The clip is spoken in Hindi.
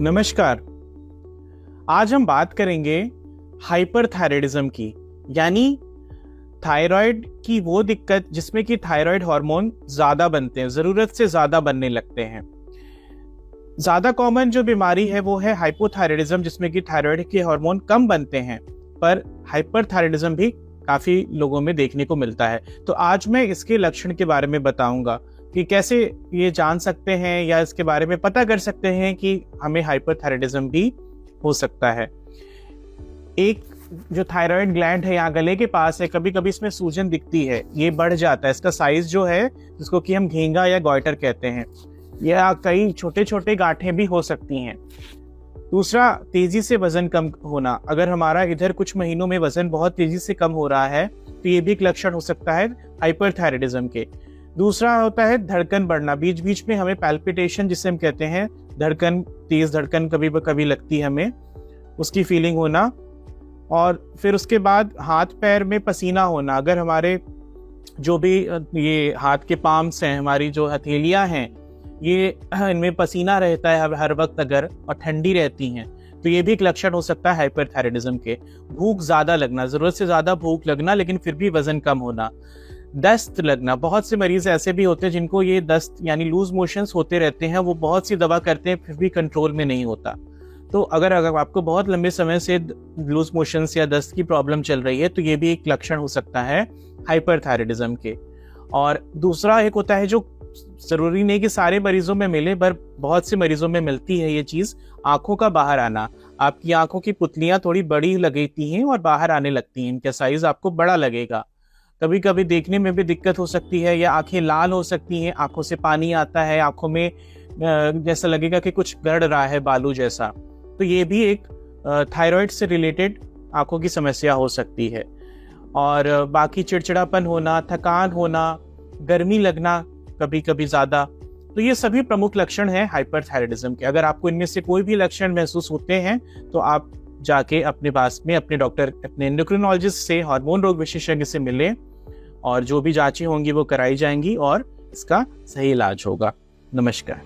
नमस्कार। आज हम बात करेंगे हाइपरथायराइडिज्म की, यानी थायराइड की वो दिक्कत जिसमें कि थायराइड हार्मोन ज्यादा बनते हैं, जरूरत से ज्यादा बनने लगते हैं। ज्यादा कॉमन जो बीमारी है वो है हाइपोथायराइडिज्म, जिसमें कि थायराइड के हार्मोन कम बनते हैं, पर हाइपरथायराइडिज्म भी काफी लोगों में देखने को मिलता है। तो आज मैं इसके लक्षण के बारे में बताऊंगा कि कैसे ये जान सकते हैं या इसके बारे में पता कर सकते हैं कि हमें हाइपरथायराइडिज्म भी हो सकता है। एक जो थायराइड ग्लैंड है यहाँ गले के पास है, कभी कभी इसमें सूजन दिखती है, ये बढ़ जाता है। इसका साइज जो है, जिसको कि हम घेंगा या गॉइटर कहते हैं, या कई छोटे छोटे गांठें भी हो सकती हैं। दूसरा, तेजी से वजन कम होना। अगर हमारा इधर कुछ महीनों में वजन बहुत तेजी से कम हो रहा है तो ये भी एक लक्षण हो सकता है हाइपरथायराइडिज्म के। दूसरा होता है धड़कन बढ़ना, बीच बीच में हमें पैल्पिटेशन जिसे हम कहते हैं, धड़कन, तेज धड़कन कभी कभी लगती है हमें, उसकी फीलिंग होना। और फिर उसके बाद हाथ पैर में पसीना होना। अगर हमारे जो भी ये हाथ के पाम्स हैं, हमारी जो हथेलियां हैं, ये इनमें पसीना रहता है हर वक्त अगर, और ठंडी रहती हैं, तो ये भी एक लक्षण हो सकता है हाइपरथायराइडिज्म के। भूख ज्यादा लगना, जरूरत से ज्यादा भूख लगना लेकिन फिर भी वजन कम होना। दस्त लगना, बहुत से मरीज ऐसे भी होते हैं जिनको ये दस्त यानी लूज मोशंस होते रहते हैं, वो बहुत सी दवा करते हैं फिर भी कंट्रोल में नहीं होता। तो अगर आपको बहुत लंबे समय से लूज मोशंस या दस्त की प्रॉब्लम चल रही है तो ये भी एक लक्षण हो सकता है हाइपरथायराइडिज्म के। और दूसरा एक होता है, जो जरूरी नहीं कि सारे मरीजों में मिले, पर बहुत से मरीजों में मिलती है ये चीज, आंखों का बाहर आना। आपकी आंखों की पुतलियां थोड़ी बड़ी लगती हैं और बाहर आने लगती हैं, इनका साइज आपको बड़ा लगेगा। कभी कभी देखने में भी दिक्कत हो सकती है, या आंखें लाल हो सकती हैं, आंखों से पानी आता है, आंखों में जैसा लगेगा कि कुछ गड़ रहा है, बालू जैसा। तो ये भी एक थायराइड से रिलेटेड आंखों की समस्या हो सकती है। और बाकी चिड़चिड़ापन होना, थकान होना, गर्मी लगना कभी कभी ज्यादा, तो ये सभी प्रमुख लक्षण हैं हाइपरथायराइडिज्म के। अगर आपको इनमें से कोई भी लक्षण महसूस होते हैं तो आप जाके अपने पास में अपने डॉक्टर, अपने एंडोक्रिनोलॉजिस्ट से, हार्मोन रोग विशेषज्ञ से मिले, और जो भी जांचें होंगी वो कराई जाएंगी और इसका सही इलाज होगा। नमस्कार।